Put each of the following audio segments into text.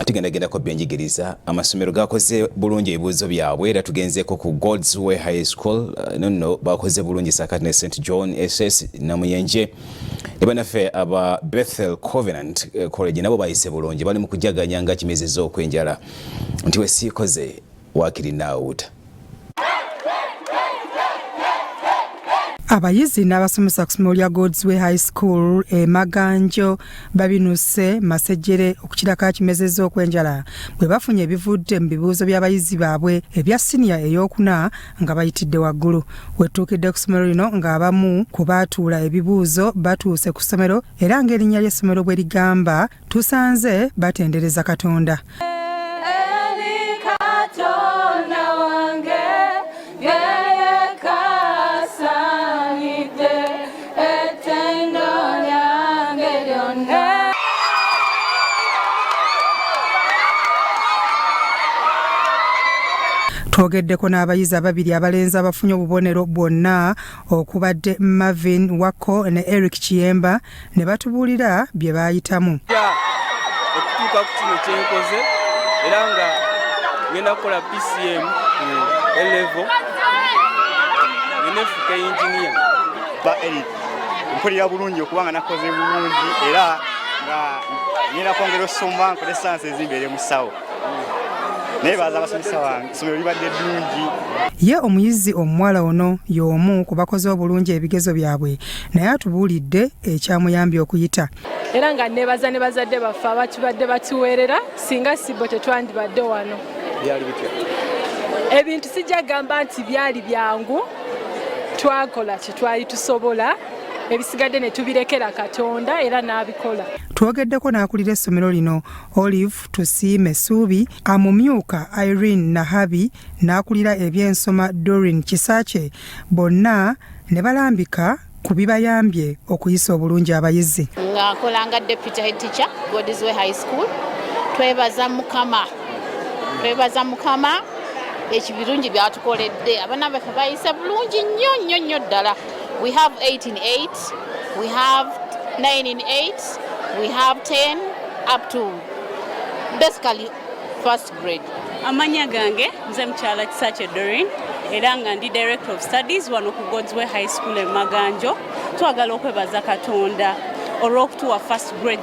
Tugenda ko byenjigiriza amasomero gakoze bulungi ebibuuzo byabwe era tugenzeeko ku God's Way High School nonno bakoze bulungi sakati ne St John SS Namuyenje ne banaffe aba Bethel Covenant College nabo bayise bulungi bali mu kujaganya nga kimezeza okwenjala nti we siikoze wakiri naawuta. Abayizi n'abasomesa ku ssomero lya God's Way High School Maganjo babinuse masejjere okukirako kimezeza okwenjala bwe bafunye ebivudde mu bibuuzo by'abayizi baabwe ebya siniya ey'okuna nga bayitidde waggulu. Wetuukidde ku ssomero lino ng'abamu ku baatuula ebibuuzo batuuse ku ssomero era ng'erinnya ly'essomero bwe ligamba tusanze batendereza Katonda. Twogeddeko n'abayizi ababiri abalenzi abafunye obubonero bwonna okubadde Marvin Wako ne Eric Kiyemba ne batubuulira bye baayitamu. Okutuuka ku kino kyenkoze era nga ngenda kukola PCM level nnefuuka engineer. Eric mpulira bulungi okuba nga nakoze bulungi era nga ngenda kwongera okusoma nkole science ezimbere mu ssawo. Ye omuyizi omuwala ono y'omu ku bakoze obulungi ebigezo byabwe naye atubuulidde ekyamuyambye okuyita. Era nga nebaza ne bazadde baffe abatubadde batuweerera singa sibbo tetwandibadde wano. Ebintu sijja gamba nti byali byangu, twakola kye twali tusobola, ebisigadde ne tubirekera Katonda era n'abikola. Twogeddeko n'akulira essomero lino Olive Tusiime Suubi, amumyuka Irene Nahabi n'akulira ebyensoma Doreen Kisaache bonna ne balambika ku bibayambye okuyisa obulungi abayizi. Nga nkolanga deputy head teacher God's Way High School twebaza Mukama ekibirungi byatukoledde abaana baffe bayise bulungi nnyo ddala. We have 8 in 8, we have 9 in 8, we have 10 up to basically first grade. Amanya gange nze mchala Kisaache Doreen era nga ndi director of studies wano ku God's Way High School Maganjo. Twagala okwebaza Katonda olw'okutuwa first grades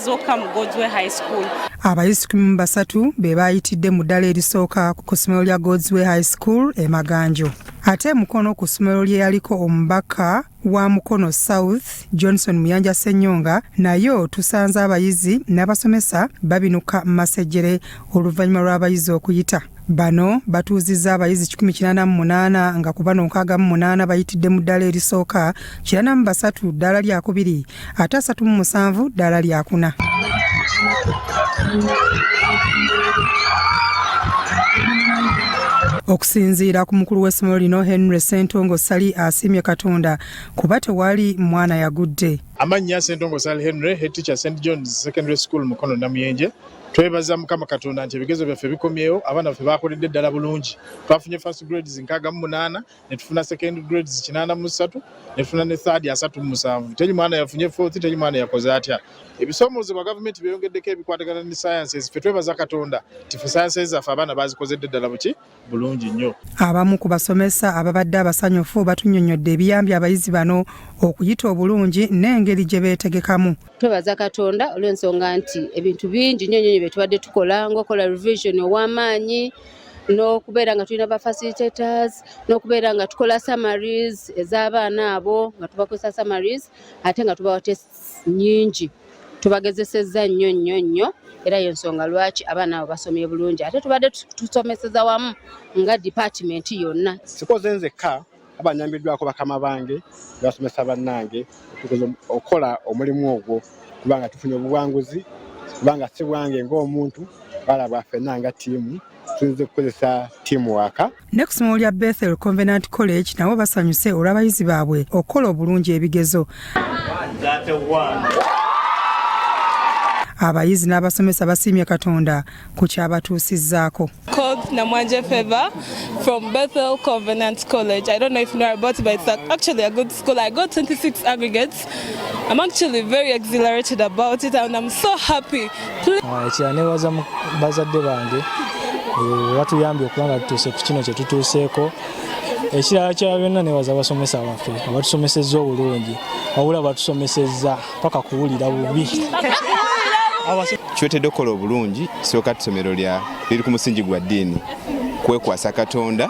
zokka mu God's Way High School. Abayizi 13 be baayitidde mu ddala erisooka ku ssomero lya God's Way High School Maganjo. Ate mukono ku ssomero lye yaliko omubaka wa Mukono South Johnson Muyanja Ssenyonga nayo tusanze abayizi n'abasomesa babinuka masejjere oluvannyuma lw'abayizi okuyita. Bano batuuzizza abayizi 188 nga ku bano 68 bayitidde mu ddala erisooka, 43 ddala lyakubiri ate 37 ddala lyakuna. Okusinziira ku mukulu w'essomero lino Henry Ssentongo Sali asiimye Katonda kuba tewali mwana yagudde. Amannya Ssentongo Sali Henry, head teacher St John's Secondary School Mukono Namuyenje. Twebaza Mukama Katonda nti ebigezo byaffe bikomyewo, abaana baffe bakoledde ddala bulungi. Twafunye first grades 68 ne tufuna second grades 83 ne tufuna ne third 37. Teri mwana yafunye fourth, teri mwana yakoze atya. Ebisoomoozo bwa gavumenti byeyongeddeko ebikwatagana ne sciences. Ffe twebaza Katonda ti ffe sciences zaffe abaana bazikozedde ddala buki bulungi nnyo. Abamu ku basomesa ababadde abasanyufu batunnyonnyodde ebiyambye abayizi bano okuyita obulungi n'engeri gye beetegekamu. Twebaza Katonda olw'ensonga nti ebintu bingi nnyo bye tubadde tukola ng'okola revision ow'amaanyi n'okubeera nga tulina ba facilitators n'okubeera nga tukola summaries ez'abaana abo nga tubakozesa summaries ate nga tubawa tests nnyingi. Tubagezesezza nnyo era y'ensonga lwaki abaana abo basomye bulungi ate tubadde tusomeseza wamu nga department yonna. Sikoze nzekka abanyambiddwako bakama bange basomesa bannange okukola omulimu ogwo kubanga tufunye obuwanguzi kubanga si bwange ng'omuntu balaba ffenna nga ttiimu tuyinza okukozesa teamwork. Ne ku ssomero lya Bethel Covenant College nabo basanyuse olw'abayizi baabwe okukola obulungi ebigezo. abayizi n'abasomesa basiimye Katonda ku kyabatuusizzaako. Called Namwanje Feva from Bethel Covenant College. I don't know if you know about it, but it's actually a good school. I got 26 aggregates. I'm actually very exhilarated about it and I'm so happy. Ekyanebaza bazadde bange batuyambye okubanga tutuuse ku kino kye tutuuseeko. Ekirala kya byonna nebaza abasomesa baffe abatusomesezza obulungi wabula batusomesezza paka kuwulira bubi. Kyotedde okukola obulungi sooka tusomero liri ku musingi gwa ddiini kwekwasa Katonda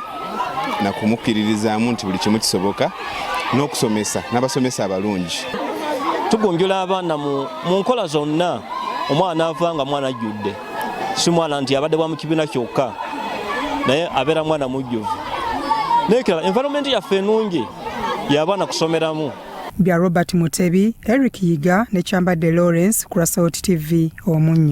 na kumukkiririzaamu nti buli kimu kisoboka n'okusomesa n'abasomesa abalungi. Tugonjola abaana mu nkola zonna. Omwana avanga mwana ajjudde si mwana nti abadde bwa mu kibiina kyokka naye abeera mwana mujjuvu. Nekera environment yaffe ennungi y'abaana kusomeramu. Bya Robert Mutebi, Eric Yiga ne Kyambadde Lawrence ku Rasot TV Omunnyo.